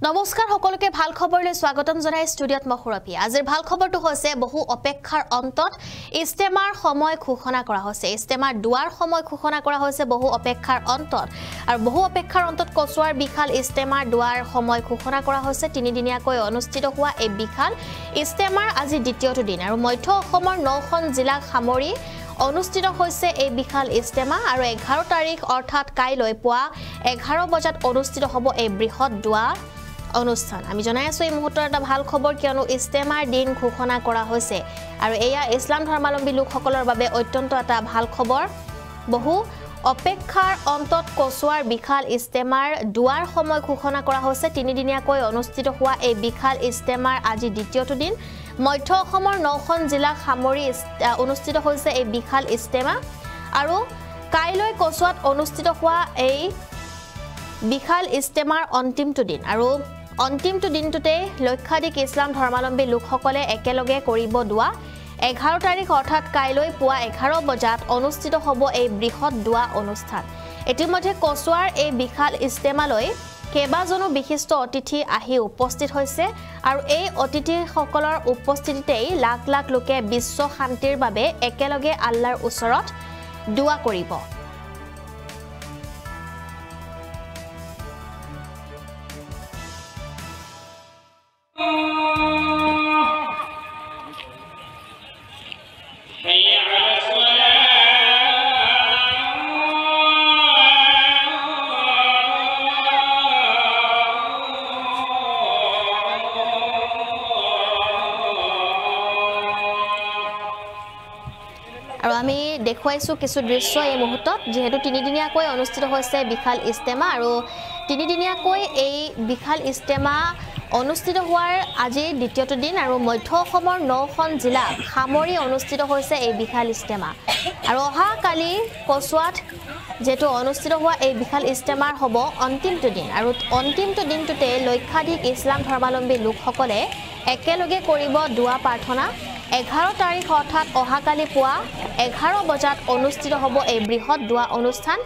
নমস্কাৰ সকলোকে ভাল খবৰলৈ স্বাগতম জনাই ষ্টুডিঅত মখুৰপি আজিৰ ভাল খবৰটো হৈছে বহু অপেক্ষাৰ অন্তত ইস্তেমাৰ সময় ঘোষণা কৰা হৈছে ইস্তেমাৰ দুৱাৰ সময় ঘোষণা কৰা হৈছে বহু অপেক্ষাৰ অন্তত আৰু বহু অপেক্ষাৰ অন্তত কচুৱাৰ বিখাল ইস্তেমাৰ দুৱাৰ সময় ঘোষণা কৰা হৈছে তিনিদিনীয়াকৈ অনুষ্ঠিত হোৱা এই বিখাল ইস্তেমাৰ আজি দ্বিতীয়টো দিন আৰু মধ্য অসমৰ 9খন জিলাক সামৰি অনুষ্ঠিত হৈছে এই বিখাল ইস্তেমা আৰু 11 তাৰিখ অৰ্থাৎ কাইলৈ পুৱা 11 বজাত অনুষ্ঠিত হ'ব এই বৃহৎ দুৱাৰ অনুষ্ঠান আমি জনাই আছো এই মুহূৰ্তৰ এটা ভাল খবৰ কিয়নো ইস্তেমাৰ দিন ঘোষণা কৰা হৈছে আৰু এয়া ইছলাম ধৰ্মাৱলম্বী লোকসকলৰ বাবে অত্যন্ত এটা ভাল খবৰ বহু অপেক্ষাৰ অন্তত কচুৱাৰ বিখাল ইস্তেমাৰ দুৱাৰ সময় ঘোষণা কৰা হৈছে তিনিদিনীয়াকৈ অনুষ্ঠিত হোৱা এই বিখাল ইস্তেমাৰ আজি দ্বিতীয়টো দিন মধ্য অসমৰ 9খন জিলাক সামৰি অনুষ্ঠিত হৈছে এই বিখাল ইস্তেমা আৰু কাইলৈ কচুৱাত অনুষ্ঠিত হোৱা এই বিখাল ইস্তেমাৰ অন্তিমটো দিন আৰু অন্তিমটো দিনটোতে লক্ষাধিক ইছলাম ধৰ্মাৱলম্বী লোকসকলে একেলগে কৰিব দুৱা 11 তাৰিখ অৰ্থাৎ কাইলৈ পুৱা 11 বজাত অনুষ্ঠিত হ'ব এই বৃহৎ দুৱা অনুষ্ঠান ইতিমধ্যে কচুৱাৰ এই বিখাল ইস্তেমালৈ কেবাজনো বিশিষ্ট অতিথি আহি উপস্থিত হৈছে আৰু এই অতিথিসকলৰ উপস্থিতিতেই লাখ লাখ লোকে বিশ্ব শান্তিৰ বাবে একেলগে আল্লাহৰ ওচৰত দুৱা কৰিব আৰু আমি দেখুৱাইছো কিছু দৃশ্য এই মুহূৰ্তত যেহেতু তিনিদিনীয়াকৈ অনুষ্ঠিত হৈছে বিখাল ইস্তেমা আৰু তিনিদিনীয়াকৈ এই বিখাল ইস্তেমা অনুষ্ঠিত হোৱাৰ আজি দ্বিতীয়টো দিন আৰু মধ্য অসমৰ 9খন জিলা সামৰি অনুষ্ঠিত হৈছে এই বিখাল ইস্তেমা আৰু অহা কালি কচুৱাত যেটো অনুষ্ঠিত হোৱা এই বিখাল ইস্তেমাৰ হ'ব অন্তিমটো দিন আৰু অন্তিমটো দিনটোতে লক্ষাধিক ইছলাম ধৰ্মাৱলম্বী লোকসকলে একেলগে কৰিব দুৱা প্ৰাৰ্থনা 11 তাৰিখ অৰ্থাৎ অহা কালি পুৱা 11 বজাত অনুষ্ঠিত হ'ব এই বৃহৎ দুৱা অনুষ্ঠান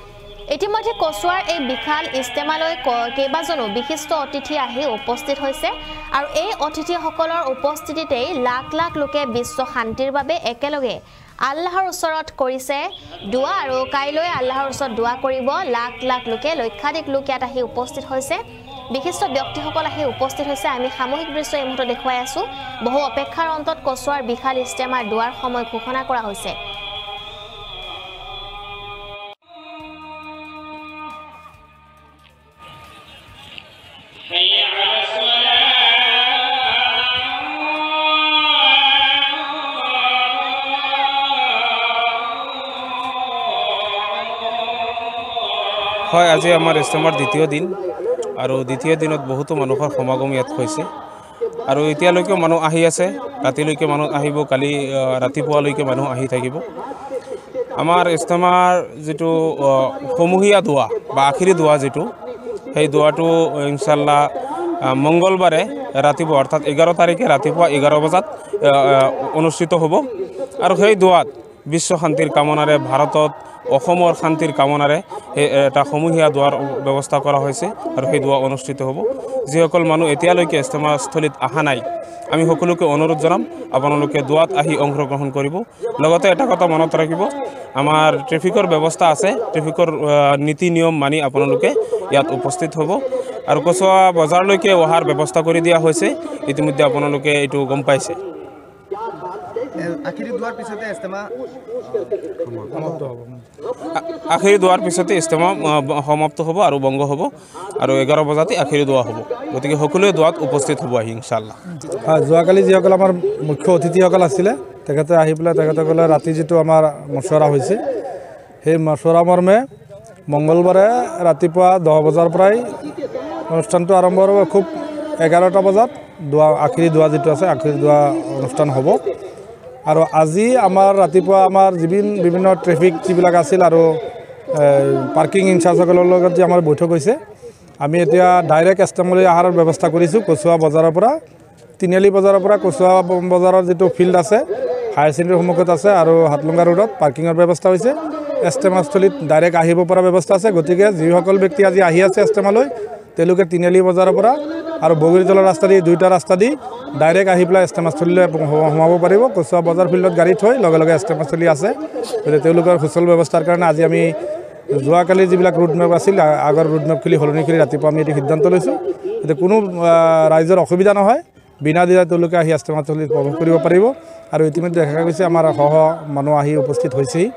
ইতিমধ্যে কচুৱাৰ এই বিখাল ইস্তেমালৈ কেবাজনো বিশিষ্ট অতিথি আহি উপস্থিত হৈছে আৰু এই অতিথিসকলৰ উপস্থিতিতেই লাখ লাখ লোকে বিশ্ব শান্তিৰ বাবে একেলগে আল্লাহৰ ওচৰত কৰিছে দুৱা আৰু কাইলৈ আল্লাহৰ ওচৰত দুৱা কৰিব লাখ লাখ লোকে লক্ষাধিক লোক ইয়াত আহি উপস্থিত হৈছে বিশিষ্ট ব্যক্তিসকল আহি উপস্থিত হৈছে আমি সামূহিক দৃশ্য এই মুহূৰ্তত দেখুৱাই আছো বহু অপেক্ষাৰ অন্তত কচুৱাৰ বিখাল ইস্তেমাৰ দুৱাৰ সময় ঘোষণা কৰা হৈছে হয় আজি আমাৰ ইস্তেমাৰ দ্বিতীয় দিন আৰু দ্বিতীয় দিনত বহুতো মানুহৰ সমাগম ইয়াত হৈছে আৰু এতিয়ালৈকে মানুহ আহি আছে ৰাতিলৈকে মানুহ আহিব কালি ৰাতিপুৱালৈকে মানুহ আহি থাকিব আমাৰ ইস্তেমাৰ যেটো সমূহীয়া দুৱা বা আখিৰি দুৱা যেটো সেই দুৱাটো ইনশাআল্লাহ মঙ্গলবাৰে ৰাতিপুৱা অৰ্থাৎ 11 তাৰিখে ৰাতিপুৱা 11 বজাত অনুষ্ঠিত হ'ব আৰু সেই দুৱাত বিশ্ব শান্তিৰ কামনাৰে ভাৰতত অসমৰ শান্তিৰ কামনাৰে এটা সমূহীয়া দুৱাৰ ব্যৱস্থা কৰা হৈছে আৰু সেই দুৱা অনুষ্ঠিত হ'ব যিসকল মানুহ এতিয়ালৈকে ইস্তেমাস্থলীত অহা নাই আমি সকলোকে অনুৰোধ জনাম আপোনালোকে দুৱাত আহি অংশগ্ৰহণ কৰিব লগতে এটা কথা মনত ৰাখিব আমাৰ ট্ৰেফিকৰ ব্যৱস্থা আছে ট্ৰেফিকৰ নীতি নিয়ম মানি আপোনালোকে ইয়াত উপস্থিত হ'ব আৰু কচুৱা বজাৰলৈকে অহাৰ ব্যৱস্থা কৰি দিয়া হৈছে ইতিমধ্যে আপোনালোকে এইটো গম পাইছে আখিৰি দুৱাৰ পিছতে ইস্তেমা আখিৰি দুৱাৰ পিছতে ইস্তেমা সমাপ্ত হ'ব আৰু বংগ হ'ব আৰু 11 বজাতে আখিৰি দুৱা হ'ব গতিকে সকলোৱে দুৱাত উপস্থিত হ'ব আহি ইনশাআল্লাহ যোৱাকালি যিসকল আমাৰ মুখ্য অতিথিসকল আছিলে তেখেতে আহি পেলাই তেখেতসকলে ৰাতি যেটো আমাৰ মছৰা হৈছে সেই মছৰা মৰ্মে মঙ্গলবাৰে ৰাতিপুৱা 10 বজাৰ পৰাই অনুষ্ঠানটো আৰম্ভ হ'ব খুব 11টা বজাত দুৱা আখিৰি দুৱা যেটো আছে আখিৰি দুৱা অনুষ্ঠান হ'ব আৰু আজি আমাৰ ৰাতিপুৱা আমাৰ বিভিন্ন ট্ৰেফিক যিবিলাক আছিল আৰু পাৰ্কিং ইনচাৰ্জসকলৰ লগত যে আমাৰ বৈঠক হৈছে আমি এতিয়া ডাইৰেক্ট ইস্তেমালৈ অহাৰ ব্যৱস্থা কৰিছোঁ কচুৱা বজাৰৰ পৰা তিনিআলি বজাৰৰ পৰা কচুৱা বজাৰৰ যেটো ফিল্ড আছে হায়াৰ ছেকেণ্ডাৰী সন্মুখত আছে আৰু হাতলুঙ্গা ৰোডত পাৰ্কিঙৰ ব্যৱস্থা হৈছে ইস্তেমাস্থলীত ডাইৰেক্ট আহিব পৰা ব্যৱস্থা আছে গতিকে যিসকল ব্যক্তি আজি আহি আছে ইস্তেমালৈ তেওঁলোকে তিনিআলি বজাৰৰ পৰা আৰু বগৰীতলা ৰাস্তা দি 2টা ৰাস্তা দি ডাইৰেক্ট আহি পেলাই ইষ্টেমাস্থলীলৈ সোমাব পাৰিব। কচুৱা বজাৰ ফিল্ডত গাড়ী থৈ লগে লগে ইষ্টেমাস্থলী আছে। গতিকে তেওঁলোকৰ সুচল ব্যৱস্থাৰ কাৰণে আজি আমি যোৱাকালি যিবিলাক ৰুট মেপ আছিল আগৰ ৰুট মেপখিনি সলনি কৰি ৰাতিপুৱা আমি এটি সিদ্ধান্ত লৈছোঁ যাতে কোনো ৰাইজৰ অসুবিধা নহয়, বিনা দ্বিধাই তেওঁলোকে আহি ইষ্টেমাস্থলীত প্ৰৱেশ কৰিব পাৰিব। আৰু ইতিমধ্যে দেখা গৈছে আমাৰ মানুহ আহি উপস্থিত হৈছেহি।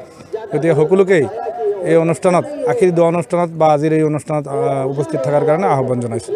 গতিকে সকলোকেই এই অনুষ্ঠানত আশীৰ অনুষ্ঠানত বা আজিৰ এই অনুষ্ঠানত উপস্থিত থকাৰ কাৰণে আহ্বান জনাইছোঁ।